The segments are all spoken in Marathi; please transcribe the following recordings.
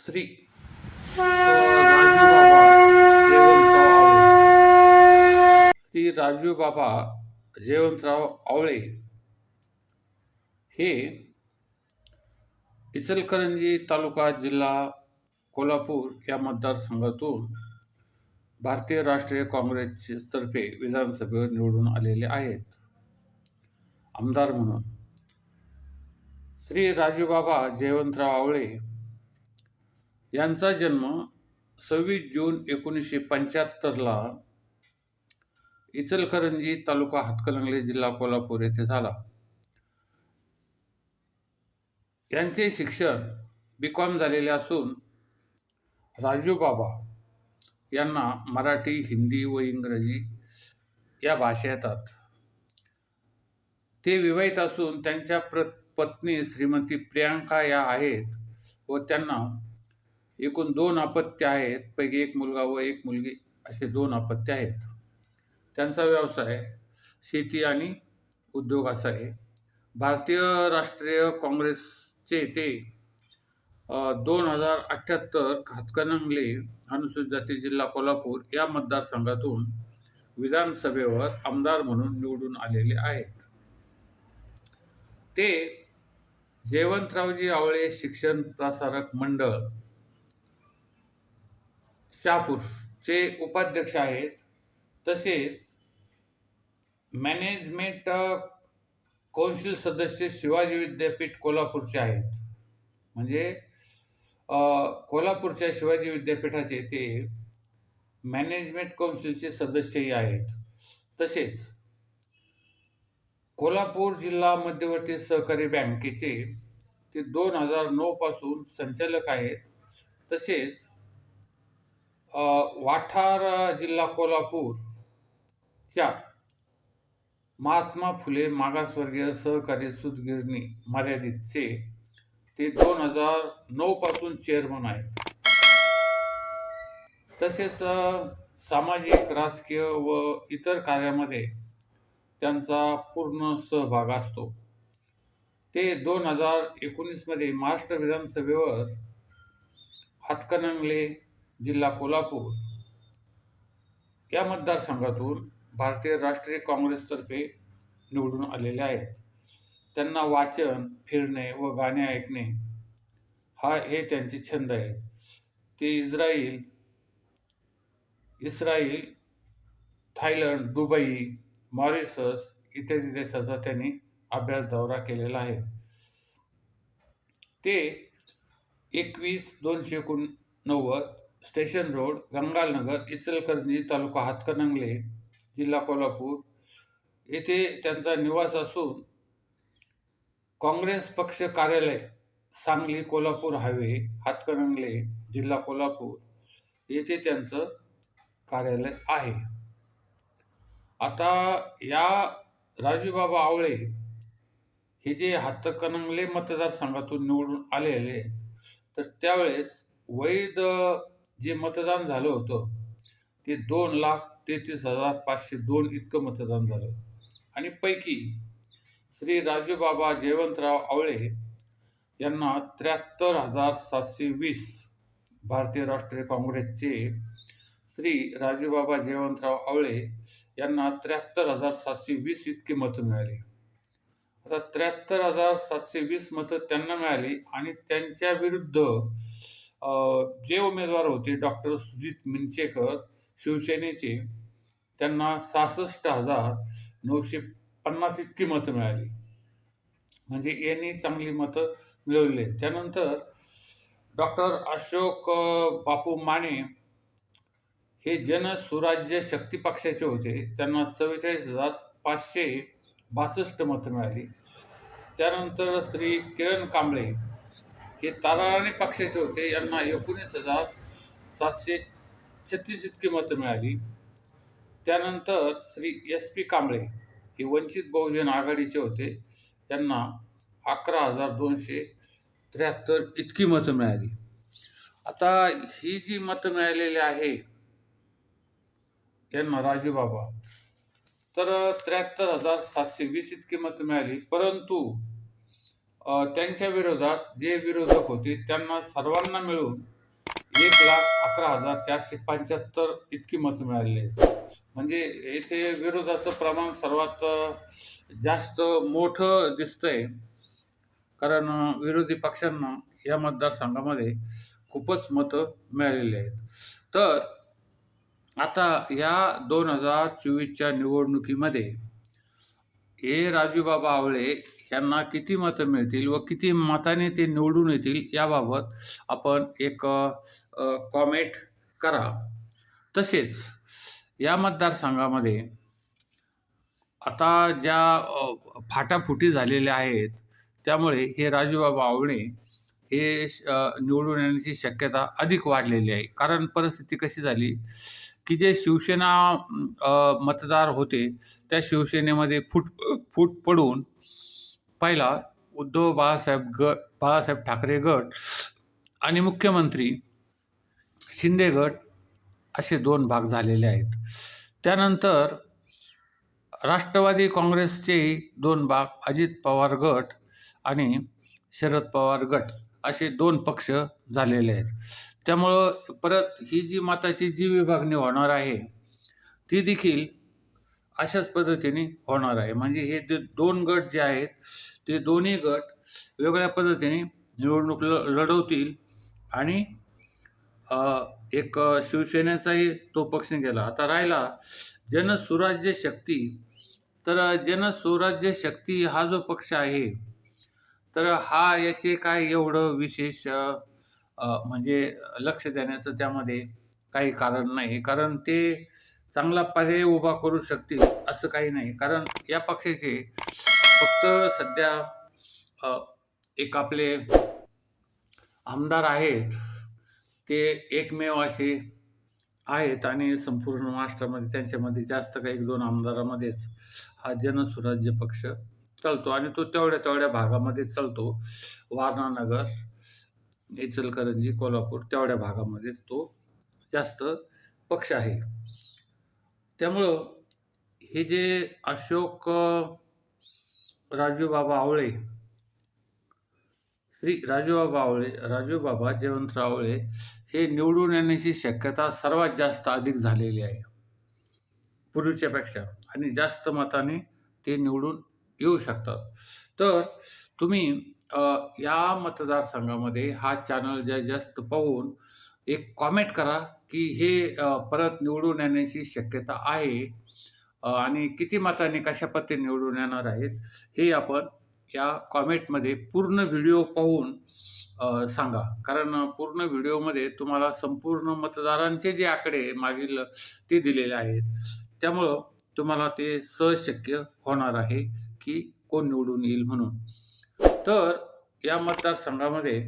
श्री राजू बाबा जयवंतराव आवळे हे इचलकरंजी तालुका जिल्हा कोल्हापूर या मतदारसंघातून भारतीय राष्ट्रीय काँग्रेसतर्फे विधानसभेवर निवडून आलेले आहेत आमदार म्हणून. श्री राजूबाबा जयवंतराव आवळे यांचा जन्म 26 जून 1975ला इचलकरंजी तालुका हातकणंगले जिल्हा कोल्हापूर येथे झाला. यांचे शिक्षण BCom झालेले असून राजूबाबा यांना मराठी, हिंदी व इंग्रजी या भाषा येतात. ते विवाहित असून त्यांच्या पत्नी श्रीमती प्रियांका या आहेत व त्यांना एकूण 2 अपत्य आहेत. पैकी एक मुलगा व एक मुलगी असे 2 अपत्य आहेत. त्यांचा व्यवसाय शेती आणि उद्योग असा आहे. भारतीय राष्ट्रीय काँग्रेसचे ते 2078 हातकणंगले अनुसूचित जाती जिल्हा कोल्हापूर या मतदारसंघातून विधानसभेवर आमदार म्हणून निवडून आलेले आहेत. ते जयवंतरावजी आवळे शिक्षण प्रसारक मंडळ शहापूरचे उपाध्यक्ष आहेत. तसेच मॅनेजमेंट कौन्सिल सदस्य शिवाजी विद्यापीठ कोल्हापूरचे आहेत. म्हणजे कोल्हापूरच्या शिवाजी विद्यापीठाचे ते मॅनेजमेंट कौन्सिलचे सदस्यही आहेत. तसेच कोल्हापूर जिल्हा मध्यवर्ती सहकारी बँकेचे ते 2009 पासून संचालक आहेत. तसेच वाठार जिल्हा कोल्हापूरच्या महात्मा फुले मागासवर्गीय सहकारी सूतगिरणी मर्यादितचे ते 2009 पासून चेअरमन आहेत. तसेच सामाजिक, राजकीय व इतर कार्यामध्ये त्यांचा पूर्ण सहभाग असतो. ते 2019 मध्ये महाराष्ट्र विधानसभेवर हातकणंगले जिल्हा कोल्हापूर या मतदारसंघातून भारतीय राष्ट्रीय काँग्रेसतर्फे निवडून आलेले आहेत. त्यांना वाचन, फिरणे व गाणे ऐकणे हे त्यांचे छंद आहेत. ते इस्राईल, थायलंड, दुबई, मॉरिशस इत्यादी देशाचा त्यांनी अभ्यास दौरा केलेला आहे. ते 21-289 स्टेशन रोड, गंगालनगर, इचलकरंजी तालुका हातकणंगले जिल्हा कोल्हापूर येथे त्यांचा निवास असून काँग्रेस पक्ष कार्यालय सांगली कोल्हापूर हायवे हातकणंगले जिल्हा कोल्हापूर येथे त्यांचं कार्यालय आहे. आता या राजूबाबा आवळे हे जे हातकणंगले मतदारसंघातून निवडून आलेले तर त्यावेळेस वैध जे मतदान झालं होतं ते 2,33,502 इतकं मतदान झालं. आणि पैकी श्री राजूबाबा जयवंतराव आवळे यांना 73,720 भारतीय राष्ट्रीय काँग्रेसचे श्री राजूबाबा जयवंतराव आवळे यांना 73,720 इतकी मतं मिळाली. आता 73,720 मतं त्यांना मिळाली आणि त्यांच्या विरुद्ध जे उमेदवार होते डॉक्टर सुजित मिंचेकर शिवसेनेचे त्यांना 66,950 इतकी मतं मिळाली. म्हणजे यांनी चांगली मतं मिळवली. त्यानंतर डॉक्टर अशोक बापू माने हे जनसुराज्य शक्ती पक्षाचे होते. त्यांना 44,562 मतं मिळाली. त्यानंतर श्री किरण कांबळे हे ताराराणी पक्षाचे होते. यांना 19,736 इतकी मतं मिळाली. त्यानंतर श्री SP कांबळे हे वंचित बहुजन आघाडीचे होते. त्यांना 11,273 इतकी मतं मिळाली. आता ही जी मतं मिळालेली आहे यांना राजूबाबा तर 73,720 इतकी मतं मिळाली. परंतु त्यांच्या विरोधात जे विरोधक होते त्यांना सर्वांना मिळून 1,11,475 इतकी मतं मिळालेली आहेत. म्हणजे येथे विरोधाचं प्रमाण सर्वात जास्त मोठं दिसतंय. कारण विरोधी पक्षांना या मतदारसंघामध्ये खूपच मतं मिळालेली आहेत. तर आता या 2024च्या निवडणुकीमध्ये हे राजूबाबा आवळे यांना किती मतं मिळतील व किती मताने ते निवडून येतील याबाबत आपण एक कॉमेंट करा. तसेच या मतदारसंघामध्ये आता ज्या फाटाफुटी झालेल्या आहेत त्यामुळे हे राजूबाबा आवळे हे निवडून येण्याची शक्यता अधिक वाढलेली आहे. कारण परिस्थिती कशी झाली की जे शिवसेना मतदार होते त्या शिवसेनेमध्ये फूट पडून पहिला उद्धव बाळासाहेब ठाकरे गट आणि मुख्यमंत्री शिंदे गट असे 2 भाग झालेले आहेत. त्यानंतर राष्ट्रवादी काँग्रेसचे 2 भाग, अजित पवार गट आणि शरद पवार गट असे 2 पक्ष झालेले आहेत. त्यामुळं परत ही जी मताची जी विभागणी होणार आहे ती देखील अशाच पद्धतीने होणार आहे. म्हणजे हे जे 2 गट जे आहेत ते दोन्ही गट वेगळ्या पद्धतीने निवडणूक लढवतील आणि एक शिवसेनेचाही तो पक्ष गेला. आता राहिला जनसुराज्य शक्ती. तर जनसुराज्य शक्ती हा जो पक्ष आहे तर हा याचे काय एवढं विशेष म्हणजे लक्ष देण्याचं त्यामध्ये काही कारण नाही. कारण ते चांगला पर्याय उभा करू शकतील असं काही नाही. कारण या पक्षाचे फक्त सध्या एक आपले आमदार आहेत ते एकमेव असे आहेत आणि संपूर्ण महाराष्ट्रामध्ये त्यांच्यामध्ये जास्त काही 1-2 आमदारामध्येच हा जनसुराज्य पक्ष चालतो आणि तो तेवढ्या भागामध्ये चालतो. वारणा नगर, इचलकरंजी, कोल्हापूर तेवढ्या भागामध्येच तो जास्त पक्ष आहे. त्यामुळं हे जे अशोक राजूबाबा आवळे, राजूबाबा जयवंतराव आवळे हे निवडून येण्याची शक्यता सर्वात जास्त अधिक झालेली आहे पूर्वीच्यापेक्षा आणि जास्त मताने ते निवडून येऊ शकतात. तर तुम्ही या मतदारसंघामध्ये हा चॅनल जास्त पाहून एक कॉमेंट करा की हे परत निवडून येण्याची शक्यता आहे आणि किती मतांनी कशा पद्धतीने निवडून येणार आहेत हे आपण या कॉमेंटमध्ये पूर्ण व्हिडिओ पाहून सांगा. कारण पूर्ण व्हिडिओमध्ये तुम्हाला संपूर्ण मतदारांचे जे आकडे मागील ते दिलेले आहेत. त्यामुळं तुम्हाला ते सहज शक्य होणार आहे की कोण निवडून येईल म्हणून. तर या मतदारसंघामध्ये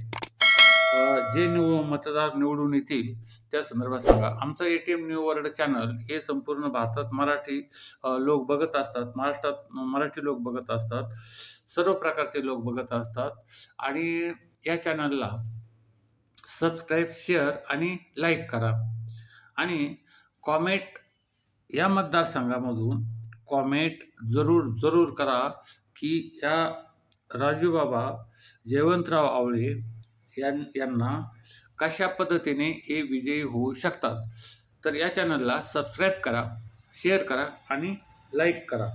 जे मतदार निवडून येतील त्या संदर्भात सांगा. आमचं ATM न्यू वर्ल्ड चॅनल हे संपूर्ण भारतात मराठी लोक बघत असतात, महाराष्ट्रात मराठी लोक बघत असतात, सर्व प्रकारचे लोक बघत असतात आणि या चॅनलला सबस्क्राईब, शेअर आणि लाईक करा आणि कॉमेंट या मतदारसंघामधून कॉमेंट जरूर करा की या राजूबाबा जयवंतराव आवळे यांना कशा पद्धतीने हे विजयी होऊ शकतात. तर या चॅनलला सबस्क्राईब करा, शेअर करा आणि लाईक करा.